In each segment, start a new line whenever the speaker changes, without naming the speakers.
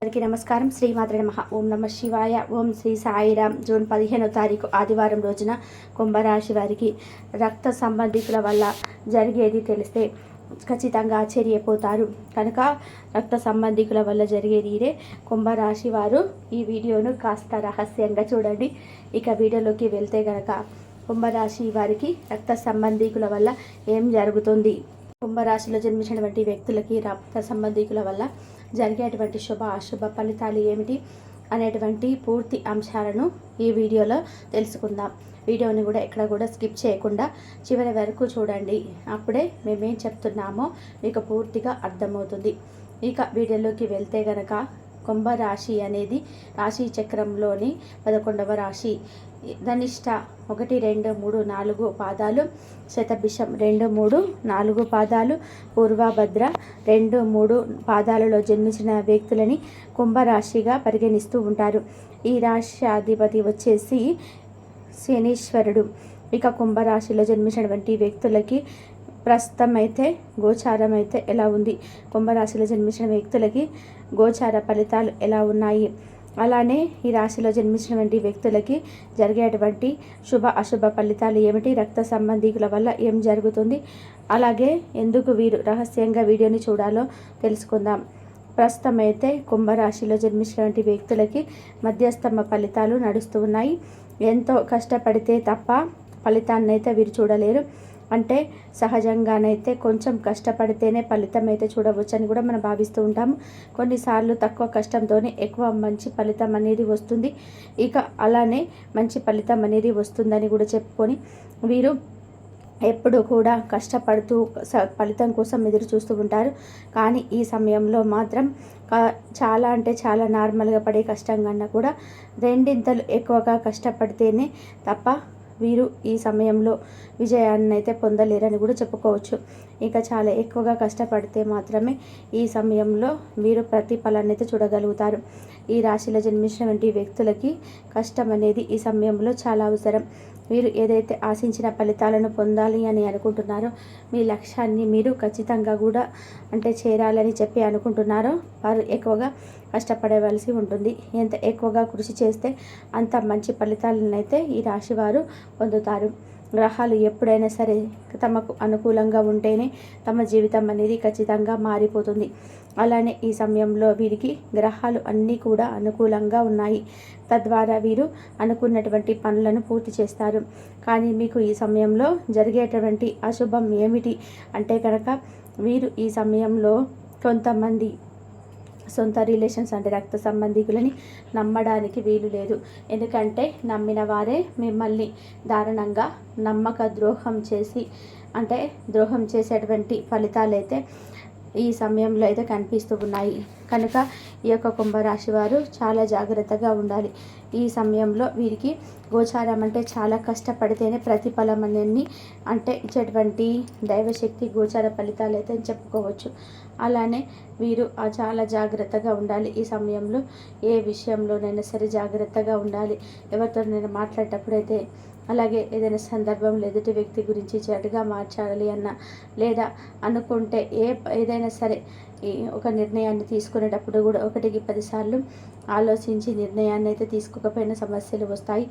అందరికీ నమస్కారం. శ్రీమాత్రే నమః. ఓం నమ శివాయ. ఓం శ్రీ సాయిరామ్. జూన్ 15వ తారీఖు ఆదివారం రోజున కుంభరాశి వారికి రక్త సంబంధికుల వల్ల జరిగేది తెలిస్తే ఖచ్చితంగా ఆశ్చర్యపోతారు. కనుక రక్త సంబంధికుల వల్ల జరిగేది ఇదే. కుంభరాశి వారు ఈ వీడియోను కాస్త రహస్యంగా చూడండి. ఇక వీడియోలోకి వెళ్తే గనక కుంభరాశి వారికి రక్త సంబంధికుల వల్ల ఏం జరుగుతుంది, కుంభరాశిలో జన్మించినటువంటి వ్యక్తులకి రక్త సంబంధికుల వల్ల జరిగేటువంటి శుభ అశుభ ఫలితాలు ఏమిటి అనేటువంటి పూర్తి అంశాలను ఈ వీడియోలో తెలుసుకుందాం. వీడియోని కూడా ఎక్కడ కూడా స్కిప్ చేయకుండా చివరి వరకు చూడండి. అప్పుడే మేమేం చెప్తున్నామో మీకు పూర్తిగా అర్థమవుతుంది. ఇక వీడియోలోకి వెళ్తే గనక కుంభరాశి అనేది రాశి చక్రంలోని 11వ రాశి. ధనిష్ట 1, 2, 3, 4 పాదాలు, శతభిషం 2, 3, 4 పాదాలు, పూర్వభద్ర 2, 3 పాదాలలో జన్మించిన వ్యక్తులని కుంభరాశిగా పరిగణిస్తూ ఉంటారు. ఈ రాశి అధిపతి వచ్చేసి శనీశ్వరుడు. ఇక కుంభరాశిలో జన్మించినటువంటి వ్యక్తులకి ప్రస్తుతం అయితే గోచారం అయితే ఎలా ఉంది, కుంభరాశిలో జన్మించిన వ్యక్తులకి గోచార ఫలితాలు ఎలా ఉన్నాయి, అలానే ఈ రాశిలో జన్మించినటువంటి వ్యక్తులకి జరిగేటువంటి శుభ అశుభ ఫలితాలు ఏమిటి, రక్త సంబంధికుల వల్ల ఏం జరుగుతుంది, అలాగే ఎందుకు వీరు రహస్యంగా వీడియోని చూడాలో తెలుసుకుందాం. ప్రస్తుతం అయితే కుంభరాశిలో జన్మించినటువంటి వ్యక్తులకి మధ్యస్థమ ఫలితాలు నడుస్తూ ఉన్నాయి. ఎంతో కష్టపడితే తప్ప ఫలితాన్ని అయితే వీరు చూడలేరు. అంటే సహజంగానైతే కొంచెం కష్టపడితేనే ఫలితం అయితే చూడవచ్చని కూడా మనం భావిస్తూ ఉంటాము. కొన్నిసార్లు తక్కువ కష్టంతోనే ఎక్కువ మంచి ఫలితం అనేది వస్తుంది. ఇక అలానే మంచి ఫలితం అనేది వస్తుందని కూడా చెప్పుకొని వీరు ఎప్పుడు కూడా కష్టపడుతూ ఫలితం కోసం ఎదురు చూస్తూ ఉంటారు. కానీ ఈ సమయంలో మాత్రం చాలా అంటే చాలా నార్మల్గా పడే కష్టం కన్నా కూడా రెండింతలు ఎక్కువగా కష్టపడితేనే తప్ప వీరు ఈ సమయంలో విజయాన్ని అయితే పొందలేరని కూడా చెప్పుకోవచ్చు. ఇక చాలా ఎక్కువగా కష్టపడితే మాత్రమే ఈ సమయంలో వీరు ప్రతిఫలాన్ని అయితే చూడగలుగుతారు. ఈ రాశిలో జన్మించినటువంటి వ్యక్తులకి కష్టం అనేది ఈ సమయంలో చాలా అవసరం. వీరు ఏదైతే ఆశించిన ఫలితాలను పొందాలి అని అనుకుంటున్నారో, మీ లక్ష్యాన్ని మీరు ఖచ్చితంగా కూడా అంటే చేరాలని చెప్పి అనుకుంటున్నారో వారు ఎక్కువగా కష్టపడవలసి ఉంటుంది. ఎంత ఎక్కువగా కృషి చేస్తే అంత మంచి ఫలితాలను అయితే ఈ రాశి వారు పొందుతారు. గ్రహాలు ఎప్పుడైనా సరే తమకు అనుకూలంగా ఉంటేనే తమ జీవితం అనేది ఖచ్చితంగా మారిపోతుంది. అలానే ఈ సమయంలో వీరికి గ్రహాలు అన్నీ కూడా అనుకూలంగా ఉన్నాయి. తద్వారా వీరు అనుకున్నటువంటి పనులను పూర్తి చేస్తారు. కానీ మీకు ఈ సమయంలో జరిగేటువంటి అశుభం ఏమిటి అంటే కనుక వీరు ఈ సమయంలో కొంతమంది సొంత రిలేషన్స్ అంటే రక్త సంబంధికులని నమ్మడానికి వీలు లేదు. ఎందుకంటే నమ్మిన వారే మిమ్మల్ని దారుణంగా నమ్మక ద్రోహం చేసి అంటే ద్రోహం చేసేటువంటి ఫలితాలు అయితే ఈ సమయంలో అయితే కనిపిస్తూ ఉన్నాయి. కనుక ఈ యొక్క కుంభరాశి వారు చాలా జాగ్రత్తగా ఉండాలి. ఈ సమయంలో వీరికి గోచారం అంటే చాలా కష్టపడితేనే ప్రతిఫలం అనేది అంటే ఇచ్చేటువంటి దైవశక్తి గోచార ఫలితాలు అయితే చెప్పుకోవచ్చు. అలానే వీరు చాలా జాగ్రత్తగా ఉండాలి. ఈ సమయంలో ఏ విషయంలోనైనా సరే జాగ్రత్తగా ఉండాలి. ఎవరితోనైనా మాట్లాడేటప్పుడు అయితే, అలాగే ఏదైనా సందర్భంలో ఎదుటి వ్యక్తి గురించి చెడుగా మార్చాలి అన్న లేదా అనుకుంటే ఏదైనా సరే ఒక నిర్ణయాన్ని తీసుకునేటప్పుడు కూడా 1కి 10 సార్లు ఆలోచించి నిర్ణయాన్ని అయితే తీసుకోకపోయినా సమస్యలు వస్తాయి.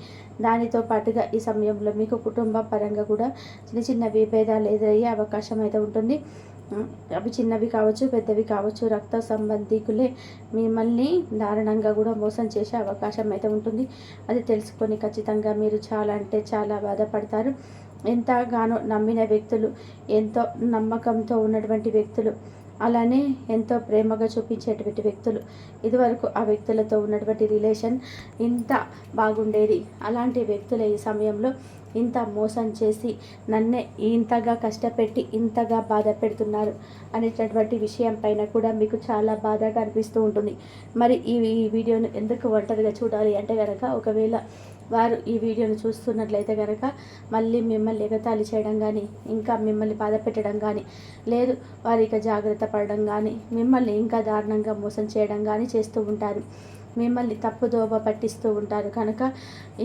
దానితో పాటుగా ఈ సమయంలో మీకు కుటుంబ పరంగా కూడా చిన్న చిన్న విభేదాలు ఎదురయ్యే అవకాశం అయితే ఉంటుంది. అవి చిన్నవి కావచ్చు, పెద్దవి కావచ్చు. రక్త సంబంధికులే మిమ్మల్ని దారుణంగా కూడా మోసం చేసే అవకాశం అయితే ఉంటుంది. అది తెలుసుకొని ఖచ్చితంగా మీరు చాలా అంటే చాలా బాధపడతారు. ఎంతగానో నమ్మిన వ్యక్తులు, ఎంతో నమ్మకంతో ఉన్నటువంటి వ్యక్తులు, అలానే ఎంతో ప్రేమగా చూపించేటువంటి వ్యక్తులు, ఇదివరకు ఆ వ్యక్తులతో ఉన్నటువంటి రిలేషన్ ఇంత బాగుండేది. అలాంటి వ్యక్తులే ఈ సమయంలో ఇంత మోసం చేసి నన్నే ఇంతగా కష్టపెట్టి ఇంతగా బాధ పెడుతున్నారు అనేటటువంటి విషయం పైన కూడా మీకు చాలా బాధగా అనిపిస్తూ ఉంటుంది. మరి ఈ వీడియోను ఎందుకు ఒంటరిగా చూడాలి అంటే కనుక ఒకవేళ వారు ఈ వీడియోను చూస్తున్నట్లయితే కనుక మళ్ళీ మిమ్మల్ని ఎగతాళి చేయడం కానీ, ఇంకా మిమ్మల్ని బాధ పెట్టడం కానీ, లేదు వారు ఇక జాగ్రత్త పడడం కానీ, మిమ్మల్ని ఇంకా దారుణంగా మోసం చేయడం కానీ చేస్తూ ఉంటారు. మిమ్మల్ని తప్పుదోవ పట్టిస్తూ ఉంటారు కనుక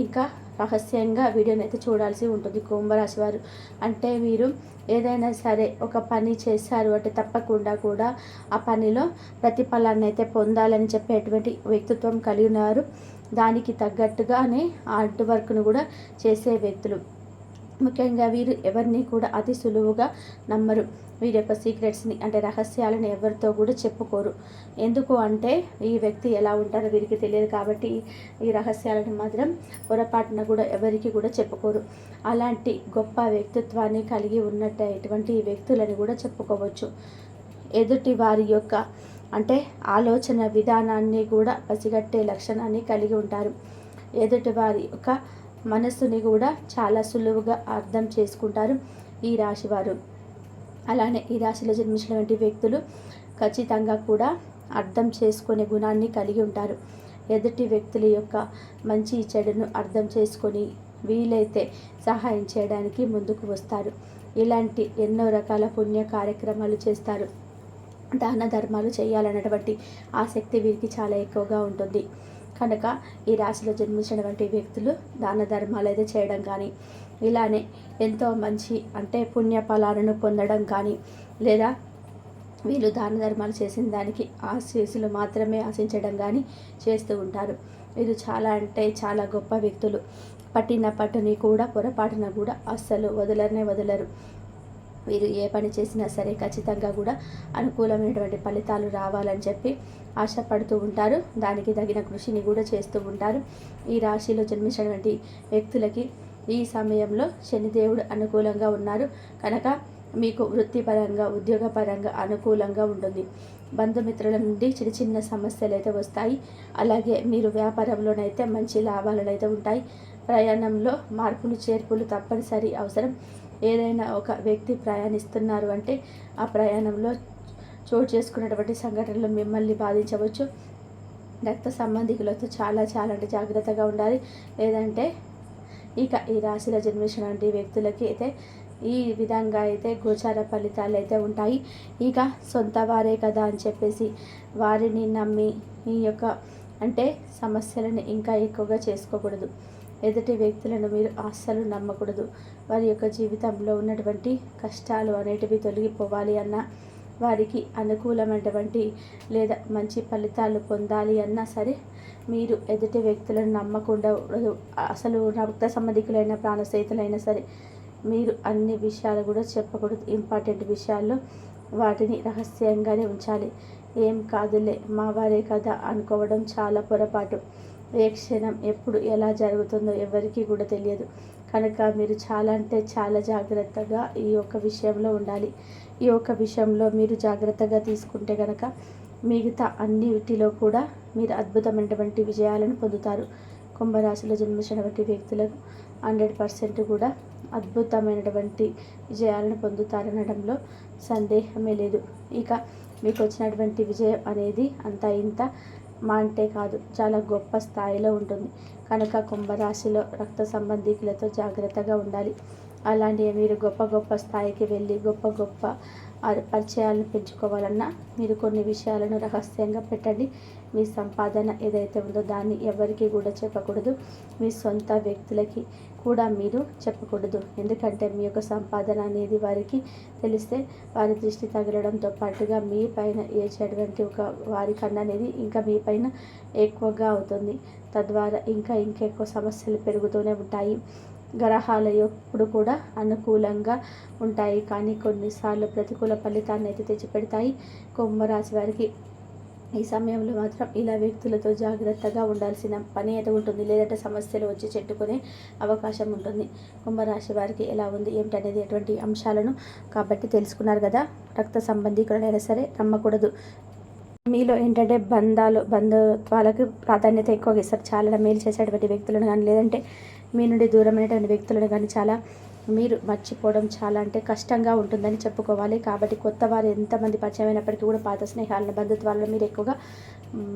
ఇంకా రహస్యంగా వీడియోని అయితే చూడాల్సి ఉంటుంది కుంభరాశి వారు. అంటే మీరు ఏదైనా సరే ఒక పని చేశారు అంటే తప్పకుండా కూడా ఆ పనిలో ప్రతిఫలాన్ని అయితే పొందాలని చెప్పేటువంటి వ్యక్తిత్వం కలిగి ఉన్నారు. దానికి తగ్గట్టుగానే హార్డ్ వర్క్ను కూడా చేసే వ్యక్తులు. ముఖ్యంగా వీరు ఎవరిని కూడా అతి సులువుగా నమ్మరు. వీరి యొక్క సీక్రెట్స్ని అంటే రహస్యాలను ఎవరితో కూడా చెప్పుకోరు. ఎందుకు అంటే ఈ వ్యక్తి ఎలా ఉంటారో వీరికి తెలియదు కాబట్టి ఈ రహస్యాలను మాత్రం పొరపాటున కూడా ఎవరికి కూడా చెప్పుకోరు. అలాంటి గొప్ప వ్యక్తిత్వాన్ని కలిగి ఉన్నటువంటి ఈ వ్యక్తులని కూడా చెప్పుకోవచ్చు. ఎదుటి వారి యొక్క అంటే ఆలోచన విధానాన్ని కూడా పసిగట్టే లక్షణాన్ని కలిగి ఉంటారు. ఎదుటి వారి యొక్క మనస్సుని కూడా చాలా సులువుగా అర్థం చేసుకుంటారు ఈ రాశివారు. అలానే ఈ రాశిలో జన్మించినటువంటి వ్యక్తులు ఖచ్చితంగా కూడా అర్థం చేసుకునే గుణాన్ని కలిగి ఉంటారు. ఎదుటి వ్యక్తుల యొక్క మంచి చెడును అర్థం చేసుకొని వీలైతే సహాయం చేయడానికి ముందుకు వస్తారు. ఇలాంటి ఎన్నో రకాల పుణ్య కార్యక్రమాలు చేస్తారు. దాన ధర్మాలు చేయాలన్నటువంటి ఆసక్తి వీరికి చాలా ఎక్కువగా ఉంటుంది. కనుక ఈ రాశిలో జన్మించినటువంటి వ్యక్తులు దాన ధర్మాలు అయితే చేయడం కానీ ఇలానే ఎంతో మంచి అంటే పుణ్య ఫలాలను పొందడం కానీ లేదా వీళ్ళు దాన ధర్మాలు చేసిన దానికి ఆశీస్సులు మాత్రమే ఆశించడం కానీ చేస్తూ ఉంటారు. వీరు చాలా అంటే చాలా గొప్ప వ్యక్తులు. పట్టిన పట్టుని కూడా పొరపాటున కూడా అస్సలు వదలరు. వీరు ఏ పని చేసినా సరే ఖచ్చితంగా కూడా అనుకూలమైనటువంటి ఫలితాలు రావాలని చెప్పి ఆశపడుతూ ఉంటారు. దానికి తగిన కృషిని కూడా చేస్తూ ఉంటారు. ఈ రాశిలో జన్మించినటువంటి వ్యక్తులకి ఈ సమయంలో శనిదేవుడు అనుకూలంగా ఉన్నారు కనుక మీకు వృత్తిపరంగా ఉద్యోగపరంగా అనుకూలంగా ఉంటుంది. బంధుమిత్రుల నుండి చిన్న చిన్న సమస్యలు అయితే వస్తాయి. అలాగే మీరు వ్యాపారంలోనైతే మంచి లాభాలు అయితే ఉంటాయి. ప్రయాణంలో మార్పులు చేర్పులు తప్పనిసరి అవసరం. ఏదైనా ఒక వ్యక్తి ప్రయాణిస్తున్నారు అంటే ఆ ప్రయాణంలో చోటు చేసుకున్నటువంటి సంఘటనలు మిమ్మల్ని బాధించవచ్చు. రక్త సంబంధికులతో చాలా అంటే జాగ్రత్తగా ఉండాలి. లేదంటే ఇక ఈ రాశిలో జన్మించినటువంటి వ్యక్తులకి అయితే ఈ విధంగా అయితే గోచార ఫలితాలు అయితే ఉంటాయి. ఇక సొంత వారే కదా అని చెప్పేసి వారిని నమ్మి ఈ యొక్క అంటే సమస్యలను ఇంకా ఎక్కువగా చేసుకోకూడదు. ఎదుటి వ్యక్తులను మీరు అస్సలు నమ్మకూడదు. వారి యొక్క జీవితంలో ఉన్నటువంటి కష్టాలు అనేటివి తొలగిపోవాలి అన్నా వారికి అనుకూలమైనటువంటి లేదా మంచి ఫలితాలు పొందాలి అన్నా సరే మీరు ఎదుటి వ్యక్తులను నమ్మకుండా అసలు రక్త సంబంధికులైన ప్రాణ స్నేహితులైనా సరే మీరు అన్ని విషయాలు కూడా చెప్పకూడదు. ఇంపార్టెంట్ విషయాల్లో వాటిని రహస్యంగానే ఉంచాలి. ఏం కాదులే మా వారే కదా అనుకోవడం చాలా పొరపాటు. ఏ క్షణం ఎప్పుడు ఎలా జరుగుతుందో ఎవరికీ కూడా తెలియదు. కనుక మీరు చాలా అంటే చాలా జాగ్రత్తగా ఈ యొక్క విషయంలో ఉండాలి. ఈ యొక్క విషయంలో మీరు జాగ్రత్తగా తీసుకుంటే కనుక మిగతా అన్నిటిలో కూడా మీరు అద్భుతమైనటువంటి విజయాలను పొందుతారు. కుంభరాశిలో జన్మించినటువంటి వ్యక్తులకు 100% కూడా అద్భుతమైనటువంటి విజయాలను పొందుతారనడంలో సందేహమే లేదు. ఇక మీకు వచ్చినటువంటి విజయం అనేది అంత ఇంత మా అంటే కాదు, చాలా గొప్ప స్థాయిలో ఉంటుంది. కనుక కుంభరాశిలో రక్త సంబంధికులతో జాగ్రత్తగా ఉండాలి. అలాంటి మీరు గొప్ప స్థాయికి వెళ్ళి గొప్ప పరిచయాలను పెంచుకోవాలన్నా మీరు కొన్ని విషయాలను రహస్యంగా పెట్టండి. మీ సంపాదన ఏదైతే ఉందో దాన్ని ఎవరికి కూడా చెప్పకూడదు. మీ సొంత వ్యక్తులకి కూడా మీరు చెప్పకూడదు. ఎందుకంటే మీ యొక్క సంపాదన అనేది వారికి తెలిస్తే వారి దృష్టి తగలడంతో పాటుగా మీ పైన ఏచేటువంటి ఒక వారి కన్నా అనేది ఇంకా మీ పైన ఎక్కువగా అవుతుంది. తద్వారా ఇంకా ఎక్కువ సమస్యలు పెరుగుతూనే ఉంటాయి. గ్రహాలు ఎప్పుడు కూడా అనుకూలంగా ఉంటాయి, కానీ కొన్నిసార్లు ప్రతికూల ఫలితాన్ని అయితే తెచ్చిపెడతాయి. కుంభరాశి వారికి ఈ సమయంలో మాత్రం ఇలా వ్యక్తులతో జాగ్రత్తగా ఉండాల్సిన పని అయితే ఉంటుంది. లేదంటే సమస్యలు వచ్చి చెట్టుకునే అవకాశం ఉంటుంది. కుంభరాశి వారికి ఎలా ఉంది ఏమిటనేది ఎటువంటి అంశాలను కాబట్టి తెలుసుకున్నారు కదా. రక్త సంబంధికులైనా సరే నమ్మకూడదు. మీలో ఏంటంటే బంధుత్వాలకు ప్రాధాన్యత ఎక్కువగా ఇస్తారు. చాలా మేలు చేసేటువంటి వ్యక్తులను కానీ లేదంటే మీ నుండి దూరమైనటువంటి వ్యక్తులను కానీ చాలా మీరు మర్చిపోవడం చాలా అంటే కష్టంగా ఉంటుందని చెప్పుకోవాలి. కాబట్టి కొత్త వారు ఎంతమంది పరిచయం అయినప్పటికీ కూడా పాత స్నేహాలను బంధుత్వాలను మీరు ఎక్కువగా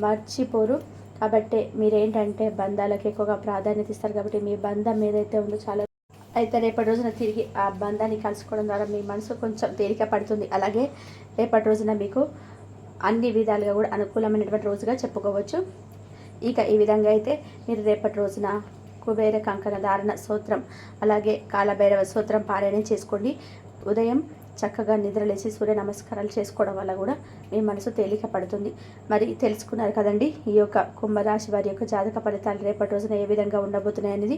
మర్చిపోరు. కాబట్టి మీరేంటంటే బంధాలకు ఎక్కువగా ప్రాధాన్యత ఇస్తారు. కాబట్టి మీ బంధం ఏదైతే ఉందో చాలా అయితే రేపటి రోజున తిరిగి ఆ బంధాన్ని కలుసుకోవడం ద్వారా మీ మనసు కొంచెం తేలిక పడుతుంది. అలాగే రేపటి రోజున మీకు అన్ని విధాలుగా కూడా అనుకూలమైనటువంటి రోజుగా చెప్పుకోవచ్చు. ఇక ఈ విధంగా అయితే మీరు రేపటి రోజున కుబేర కంకణ ధారణ స్తోత్రం అలాగే కాలభైరవ స్తోత్రం పారాయణం చేసుకోండి. ఉదయం చక్కగా నిద్రలేసి సూర్య నమస్కారాలు చేసుకోవడం వల్ల కూడా మీ మనసు తేలిక పడుతుంది. మరి తెలుసుకున్నారు కదండి ఈ యొక్క కుంభరాశి వారి యొక్క జాతక ఫలితాలు రేపటి రోజున ఏ విధంగా ఉండబోతున్నాయి అనేది.